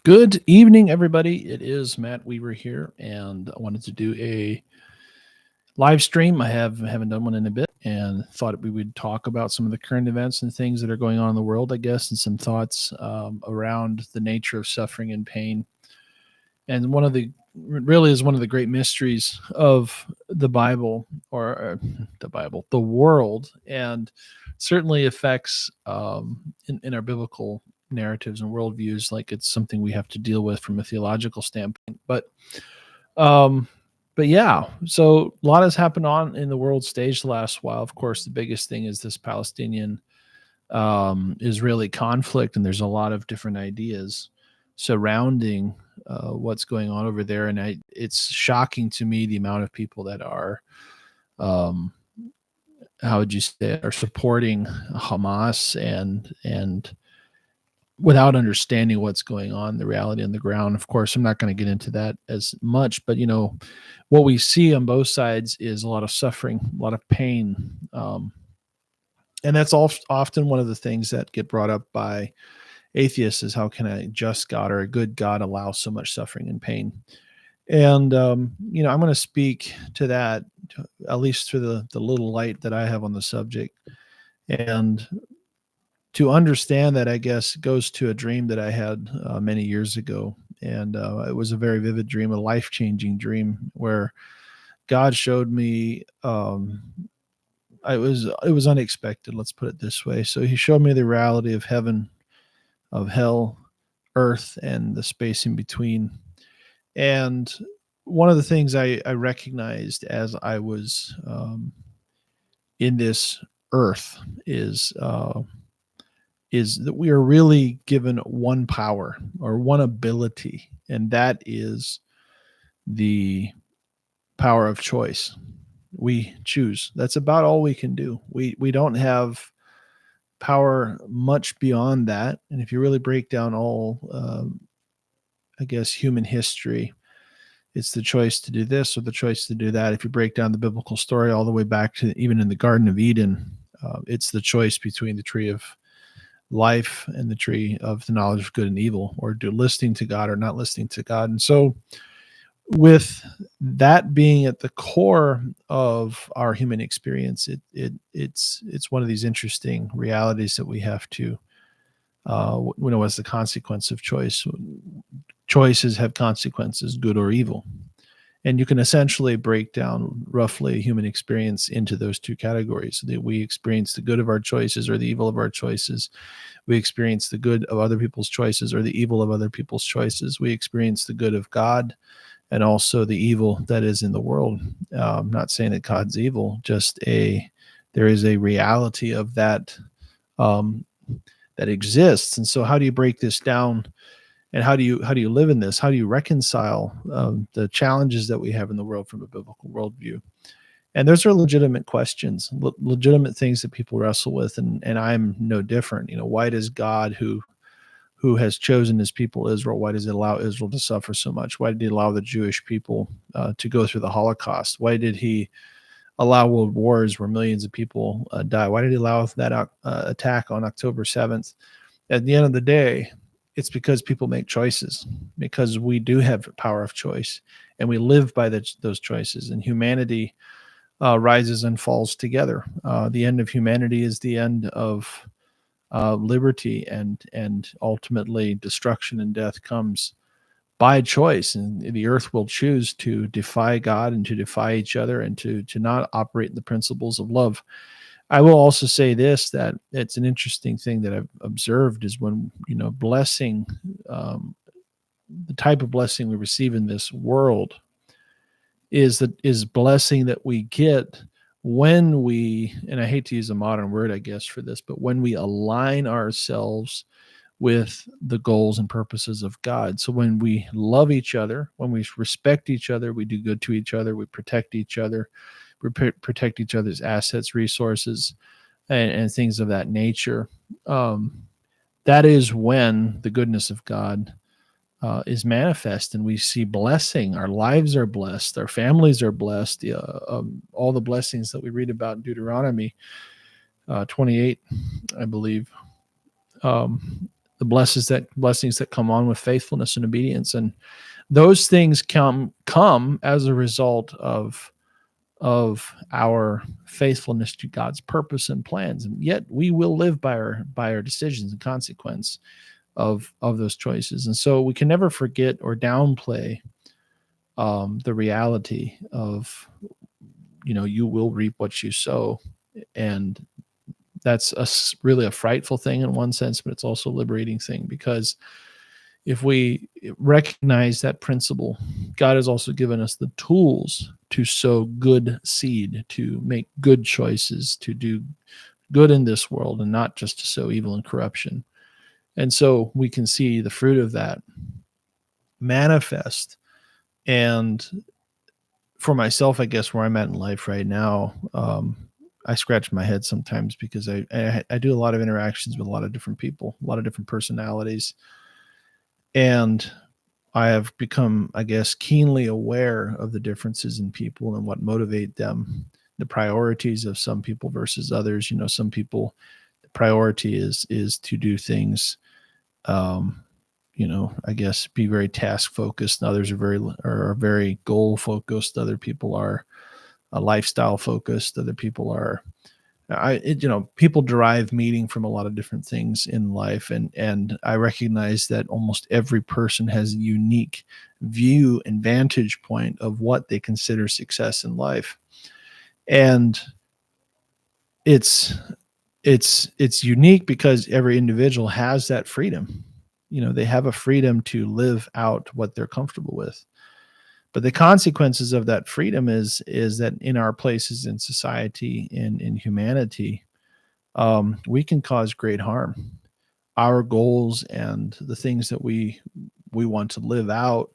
Good evening, everybody. It is Matt Weaver here, and I wanted to do a live stream. I haven't done one in a bit, and thought we would talk about some of the current events and things that are going on in the world, I guess, and some thoughts around the nature of suffering and pain. And one of the really is one of the great mysteries of the Bible, or the world, and certainly affects in our biblical narratives and worldviews, like it's something we have to deal with from a theological standpoint. Um, but yeah, so a lot has happened on in the world stage the last while. Of course, the biggest thing is this Palestinian Israeli conflict, and there's a lot of different ideas surrounding what's going on over there. And it's shocking to me the amount of people that are, um, how would you say, it, are supporting Hamas and without understanding what's going on, the reality on the ground. Of course, I'm not going to get into that as much, but what we see on both sides is a lot of suffering, a lot of pain. And that's often one of the things that get brought up by atheists is how can a just God or a good God allow so much suffering and pain? And I'm going to speak to that, at least through the little light that I have on the subject. And to understand that, I guess, goes to a dream that I had many years ago. And it was a very vivid dream, a life changing dream where God showed me. It was unexpected. Let's put it this way. So He showed me the reality of heaven, of hell, earth, and the space in between. And one of the things I recognized as I was in this earth is that we are really given one power or one ability, and that is the power of choice. We choose. That's about all we can do. We don't have power much beyond that. And if you really break down all, I guess, human history, it's the choice to do this or the choice to do that. If you break down the biblical story all the way back to even in the Garden of Eden, it's the choice between the tree of life and the tree of the knowledge of good and evil, or do listening to God or not listening to God. And so, with that being at the core of our human experience, it's one of these interesting realities that we have to we know as the consequence of choice. Choices have consequences, good or evil. And you can essentially break down roughly human experience into those two categories. That we experience the good of our choices or the evil of our choices. We experience the good of other people's choices or the evil of other people's choices. We experience the good of God and also the evil that is in the world. I'm not saying that God's evil, just there is a reality of that um, that exists. And so, how do you break this down? And how do you live in this? How do you reconcile the challenges that we have in the world from a biblical worldview? And those are legitimate questions, legitimate things that people wrestle with, and I'm no different. Why does God, who has chosen His people Israel, why does He allow Israel to suffer so much? Why did He allow the Jewish people to go through the Holocaust? Why did He allow world wars where millions of people die? Why did He allow that attack on October 7th? At the end of the day, it's because people make choices, because we do have power of choice, and we live by those choices. And humanity rises and falls together. The end of humanity is the end of liberty, and ultimately destruction and death comes by choice. And the earth will choose to defy God and to defy each other and to not operate in the principles of love. I will also say this, that it's an interesting thing that I've observed is when, blessing, the type of blessing we receive in this world is blessing that we get when we, and I hate to use a modern word, I guess, for this, but when we align ourselves with the goals and purposes of God. So when we love each other, when we respect each other, we do good to each other, we protect each other, protect each other's assets, resources, and things of that nature. Um, that is when the goodness of God is manifest, and we see blessing. Our lives are blessed. Our families are blessed. All the blessings that we read about in Deuteronomy 28, I believe. the blessings that come on with faithfulness and obedience. And those things come as a result of our faithfulness to God's purpose and plans. And yet we will live by our decisions and consequence of those choices. And so we can never forget or downplay the reality of, you will reap what you sow. And that's really a frightful thing in one sense, but it's also a liberating thing, because if we recognize that principle, God has also given us the tools to sow good seed, to make good choices, to do good in this world, and not just to sow evil and corruption. And so we can see the fruit of that manifest. And for myself, I guess where I'm at in life right now, I scratch my head sometimes, because I do a lot of interactions with a lot of different people, a lot of different personalities. And I have become, I guess, keenly aware of the differences in people and what motivate them, the priorities of some people versus others. Some people, the priority is to do things, I guess, be very task focused. Others are very goal focused. Other people are lifestyle focused. Other people are, people derive meaning from a lot of different things in life. And I recognize that almost every person has a unique view and vantage point of what they consider success in life. And it's unique because every individual has that freedom. They have a freedom to live out what they're comfortable with. But the consequences of that freedom is that in our places in society and in humanity, we can cause great harm. Our goals and the things that we want to live out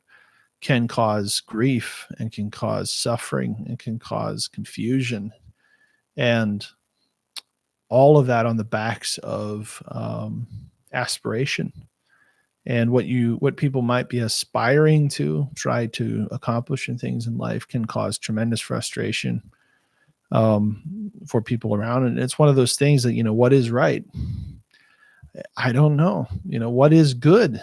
can cause grief and can cause suffering and can cause confusion, and all of that on the backs of aspiration. And what people might be aspiring to try to accomplish in things in life can cause tremendous frustration for people around. And it's one of those things that, what is right? I don't know. What is good?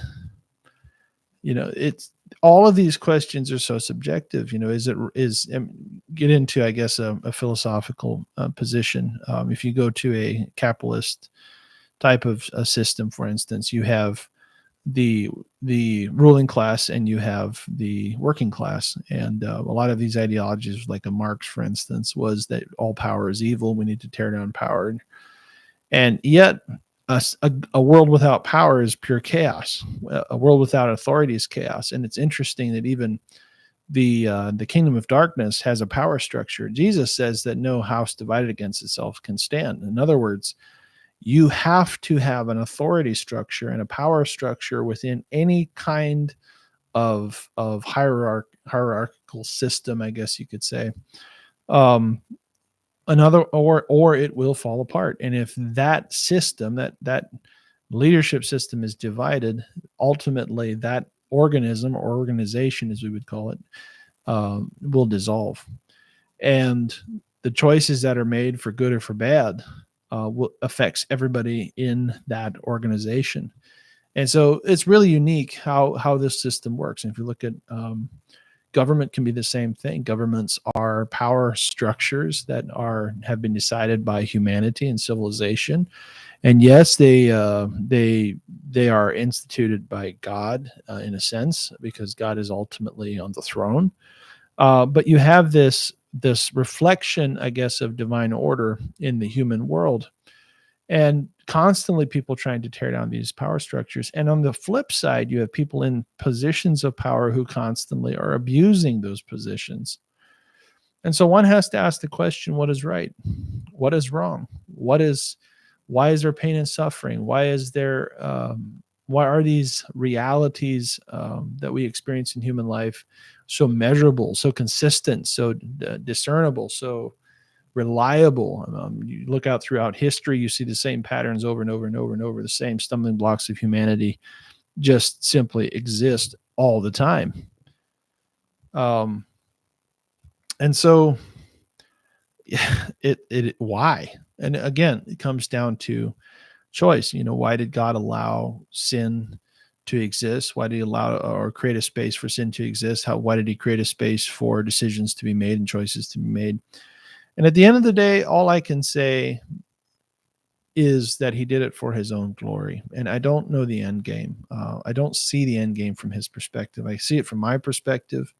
It's all of these questions are so subjective. Get into, I guess, a philosophical position. If you go to a capitalist type of a system, for instance, you have the ruling class and you have the working class. And a lot of these ideologies, like a Marx, for instance, was that all power is evil. We need to tear down power. And yet a world without power is pure chaos. A world without authority is chaos. And it's interesting that even the kingdom of darkness has a power structure. Jesus says that no house divided against itself can stand. In other words, you have to have an authority structure and a power structure within any kind of hierarchical system, I guess you could say. Or it will fall apart. And if that system, that leadership system is divided, ultimately that organism or organization, as we would call it, will dissolve. And the choices that are made for good or for bad affects everybody in that organization. And so it's really unique how this system works. And if you look at government, can be the same thing. Governments are power structures that have been decided by humanity and civilization. And yes, they are instituted by God in a sense, because God is ultimately on the throne. But you have this reflection, I guess, of divine order in the human world, and constantly people trying to tear down these power structures. And on the flip side, you have people in positions of power who constantly are abusing those positions. And so one has to ask the question, what is right? What is wrong? Why is there pain and suffering? Why are these realities that we experience in human life so measurable, so consistent, so discernible, so reliable? You look out throughout history, you see the same patterns over and over and over and over. The same stumbling blocks of humanity just simply exist all the time. And so why? And again, it comes down to choice. Why did God allow sin to exist? Why did he allow or create a space for sin to exist? Why did he create a space for decisions to be made and choices to be made? And at the end of the day, all I can say is that he did it for his own glory. And I don't know the end game. I don't see the end game from his perspective. I see it from my perspective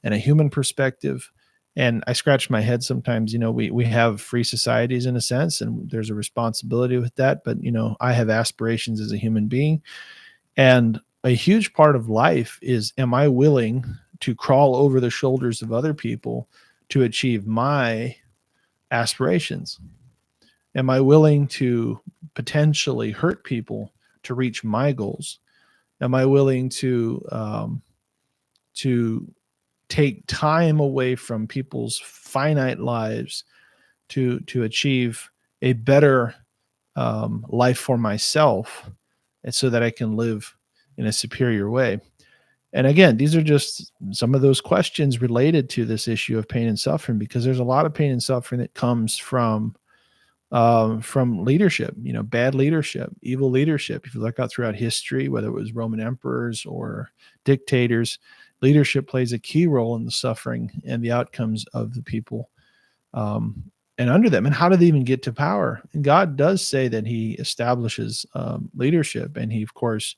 and a human perspective. And I scratch my head sometimes. We have free societies in a sense, and there's a responsibility with that. But, I have aspirations as a human being. And a huge part of life is, am I willing to crawl over the shoulders of other people to achieve my aspirations? Am I willing to potentially hurt people to reach my goals? Am I willing to take time away from people's finite lives to achieve a better life for myself, and so that I can live in a superior way? And again, these are just some of those questions related to this issue of pain and suffering, because there's a lot of pain and suffering that comes from leadership, bad leadership, evil leadership. If you look out throughout history, whether it was Roman emperors or dictators, leadership plays a key role in the suffering and the outcomes of the people and under them. And how do they even get to power? And God does say that he establishes leadership, and he, of course,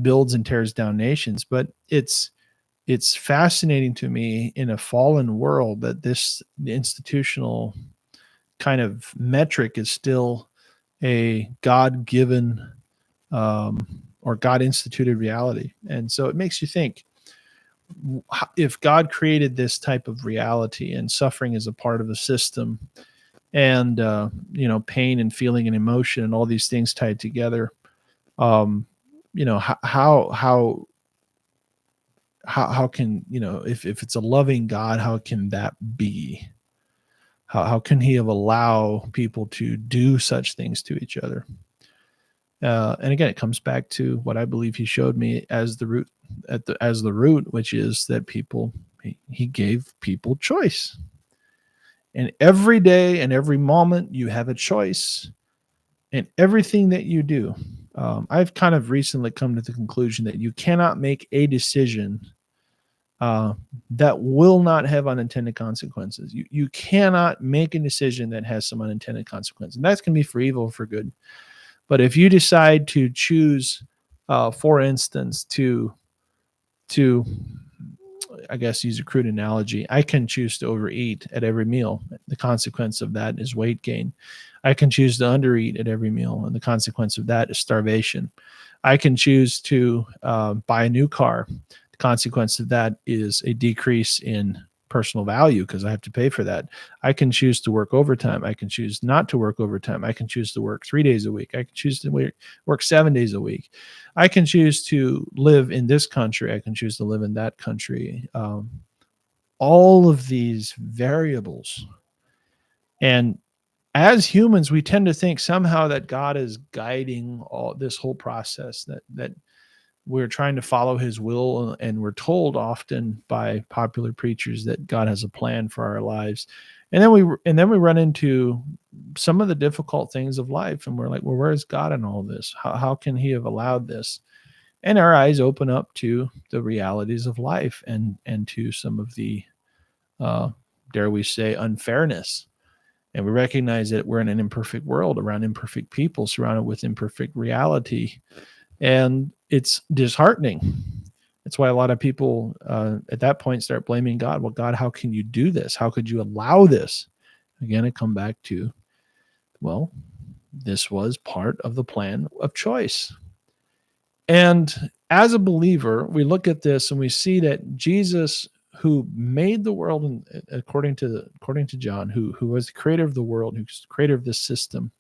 builds and tears down nations. But it's fascinating to me in a fallen world that this institutional kind of metric is still a God-given or God-instituted reality. And so it makes you think, if God created this type of reality and suffering is a part of the system, and pain and feeling and emotion and all these things tied together, how can, if it's a loving God, how can that be? How can he have allowed people to do such things to each other? And again, it comes back to what I believe he showed me as the root, which is that he gave people choice. And every day and every moment you have a choice in everything that you do. I've kind of recently come to the conclusion that you cannot make a decision that will not have unintended consequences. You cannot make a decision that has some unintended consequences. And that's going to be for evil or for good. But if you decide to choose, for instance, to I guess use a crude analogy, I can choose to overeat at every meal. The consequence of that is weight gain. I can choose to undereat at every meal, and the consequence of that is starvation. I can choose to buy a new car. The consequence of that is a decrease in personal value because I have to pay for that. I can choose to work overtime. I can choose not to work overtime. I can choose to work 3 days a week. I can choose to work 7 days a week. I can choose to live in this country. I can choose to live in that country. All of these variables. And as humans, we tend to think somehow that God is guiding all this whole process, that we're trying to follow his will, and we're told often by popular preachers that God has a plan for our lives. And then we run into some of the difficult things of life, and we're like, well, where is God in all this? How can he have allowed this? And our eyes open up to the realities of life and to some of the, dare we say, unfairness. And we recognize that we're in an imperfect world around imperfect people, surrounded with imperfect reality. And it's disheartening. That's why a lot of people at that point start blaming God. Well, God, how can you do this? How could you allow this? Again, I come back to, well, this was part of the plan of choice. And as a believer, we look at this and we see that Jesus, who made the world, according to John, who was the creator of the world, who's the creator of this system,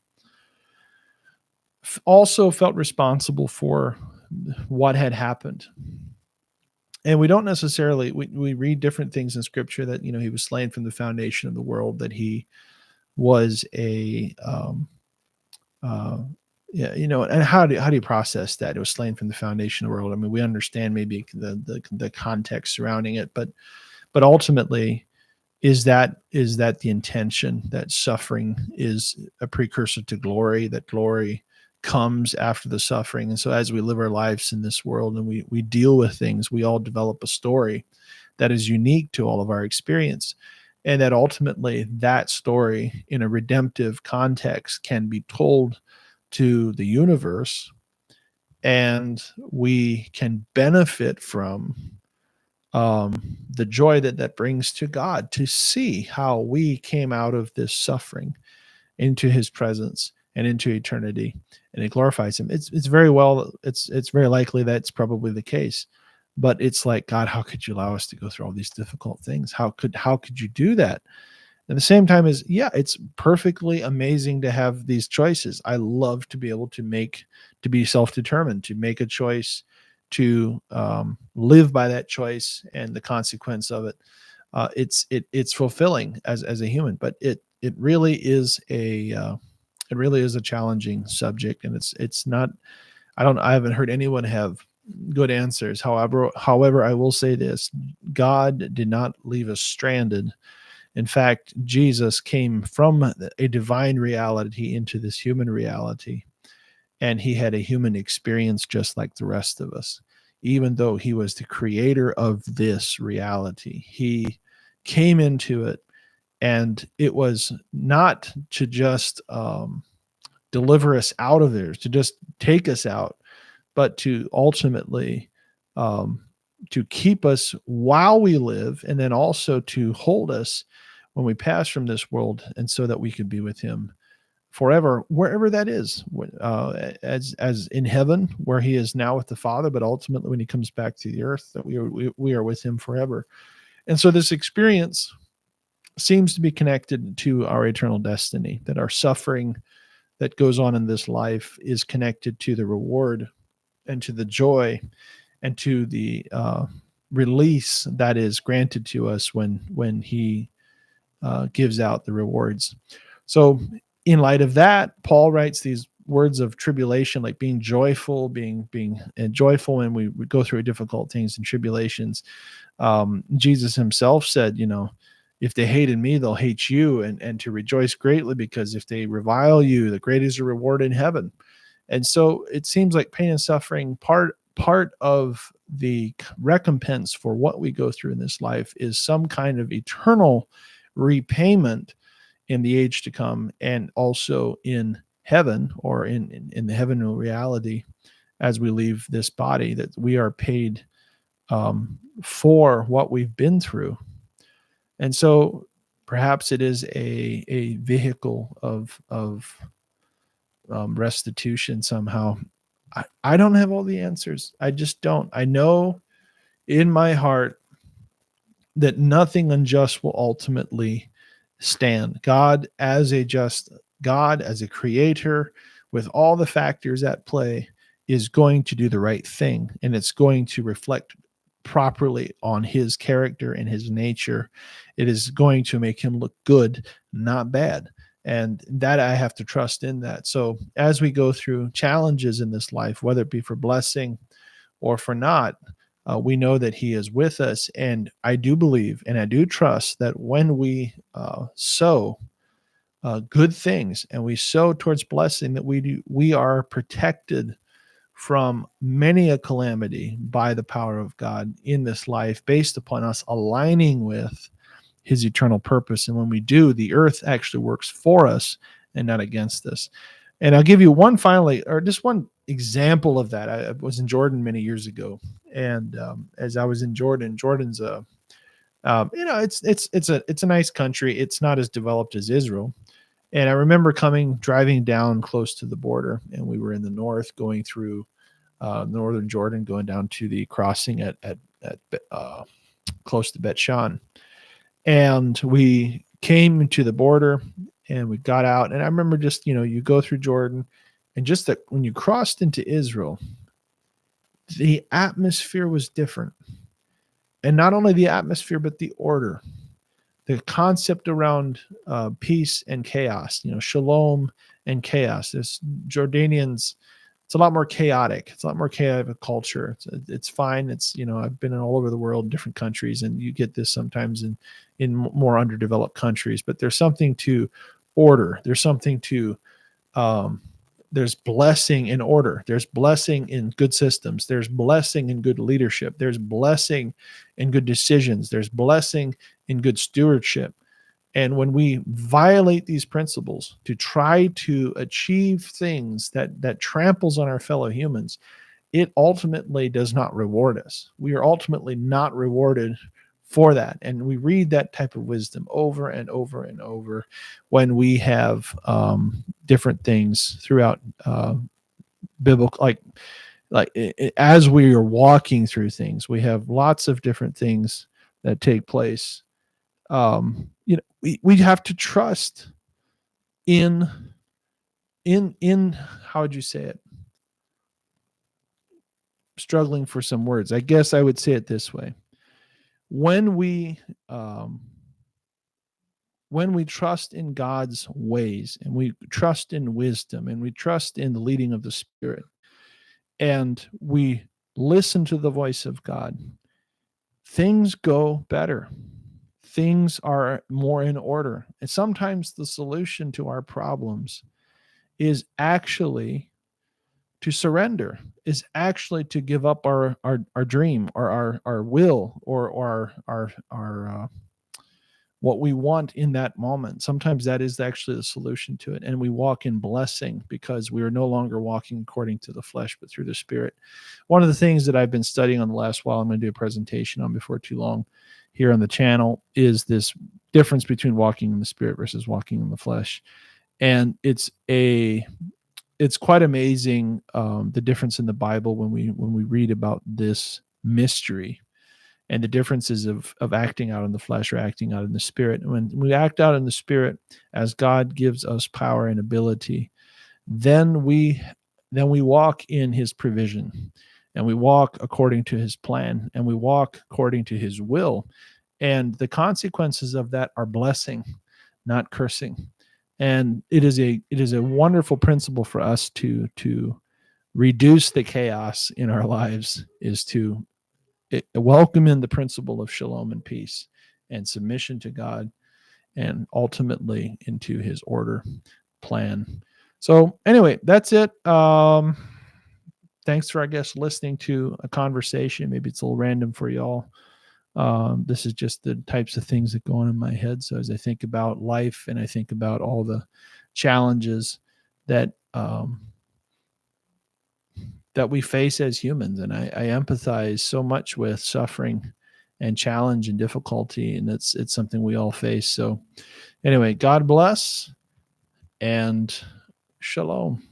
also felt responsible for what had happened. And we don't necessarily, we read different things in scripture that, he was slain from the foundation of the world, that he was a, and how do you process that? It was slain from the foundation of the world. I mean, we understand maybe the context surrounding it, but ultimately, is that the intention, that suffering is a precursor to glory, that glory comes after the suffering. And so as we live our lives in this world and we deal with things, we all develop a story that is unique to all of our experience. And that ultimately that story in a redemptive context can be told to the universe, and we can benefit from the joy that that brings to God, to see how we came out of this suffering into his presence and into eternity, and it glorifies him. It's very well, it's very likely that's probably the case. But it's like, God, how could you allow us to go through all these difficult things? How could you do that? At the same time, is, yeah, it's perfectly amazing to have these choices. I love to be able to be self-determined, to make a choice, to live by that choice and the consequence of it. It's fulfilling as a human, but it really is a challenging subject, and it's not. I haven't heard anyone have good answers. However, I will say this: God did not leave us stranded. In fact, Jesus came from a divine reality into this human reality, and he had a human experience just like the rest of us. Even though he was the creator of this reality, he came into it, and it was not to just deliver us out of there, to just take us out, but to ultimately um, to keep us while we live, and then also to hold us when we pass from this world, and so that we could be with him forever, wherever that is, as in heaven, where he is now with the Father, but ultimately when he comes back to the earth, that we are with him forever. And so this experience seems to be connected to our eternal destiny, that our suffering that goes on in this life is connected to the reward and to the joy and to the release that is granted to us when he gives out the rewards. So in light of that, Paul writes these words of tribulation, like being joyful, being joyful when we go through difficult things and tribulations. Jesus himself said, if they hated me, they'll hate you, and to rejoice greatly, because if they revile you, the great is a reward in heaven. And so it seems like pain and suffering, part of the recompense for what we go through in this life, is some kind of eternal repayment in the age to come, and also in heaven, or in the heavenly reality, as we leave this body, that we are paid for what we've been through. And so perhaps it is a vehicle of restitution somehow. I don't have all the answers. I just don't. I know in my heart that nothing unjust will ultimately stand. God, as a just God, as a creator, with all the factors at play, is going to do the right thing, and it's going to reflect properly on his character and his nature. It is going to make him look good, not bad. And that I have to trust in that. So as we go through challenges in this life, whether it be for blessing or for not, we know that he is with us. And I do believe and I do trust that when we sow good things and we sow towards blessing, that we are protected from many a calamity by the power of God in this life, based upon us aligning with his eternal purpose. And when we do, the earth actually works for us and not against us. And I'll give you just one example of that. I was in Jordan many years ago, and as I was in Jordan's it's a nice country. It's not as developed as Israel. And I remember driving down close to the border, and we were in the north, going through northern Jordan, going down to the crossing at close to Bet Shan. And we came to the border, and we got out. And I remember just, you go through Jordan, and just that when you crossed into Israel, the atmosphere was different. And not only the atmosphere, but the order, the concept around peace and chaos, shalom and chaos. This Jordanians, it's a lot more chaotic. It's a lot more chaotic culture. It's fine. I've been in all over the world, different countries, and you get this sometimes in more underdeveloped countries. But there's something to order. There's something to there's blessing in order. There's blessing in good systems. There's blessing in good leadership. There's blessing in good decisions. There's blessing in good stewardship. And when we violate these principles to try to achieve things that tramples on our fellow humans, it ultimately does not reward us. We are ultimately not rewarded for that. And we read that type of wisdom over and over and over when we have different things throughout biblical, as we are walking through things, we have lots of different things that take place. We have to trust in how would you say it? Struggling for some words. I guess I would say it this way. When we trust in God's ways, and we trust in wisdom, and we trust in the leading of the Spirit, and we listen to the voice of God, things go better. Things are more in order. And sometimes the solution to our problems is actually to surrender, is actually to give up our dream, or our will, or our what we want in that moment. Sometimes that is actually the solution to it. And we walk in blessing because we are no longer walking according to the flesh, but through the Spirit. One of the things that I've been studying on the last while, I'm going to do a presentation on before too long here on the channel, is this difference between walking in the Spirit versus walking in the flesh. And it's quite amazing, the difference in the Bible when we read about this mystery, and the differences of acting out in the flesh or acting out in the Spirit. When we act out in the Spirit, as God gives us power and ability, then we walk in His provision, and we walk according to His plan, and we walk according to His will. And the consequences of that are blessing, not cursing. And it is a wonderful principle for us to reduce the chaos in our lives, is to welcome in the principle of shalom and peace and submission to God, and ultimately into His order plan. So anyway, that's it. Thanks for, I guess, listening to a conversation. Maybe it's a little random for y'all. This is just the types of things that go on in my head. So as I think about life, and I think about all the challenges that that we face as humans, and I empathize so much with suffering and challenge and difficulty, and it's something we all face. So anyway, God bless and shalom.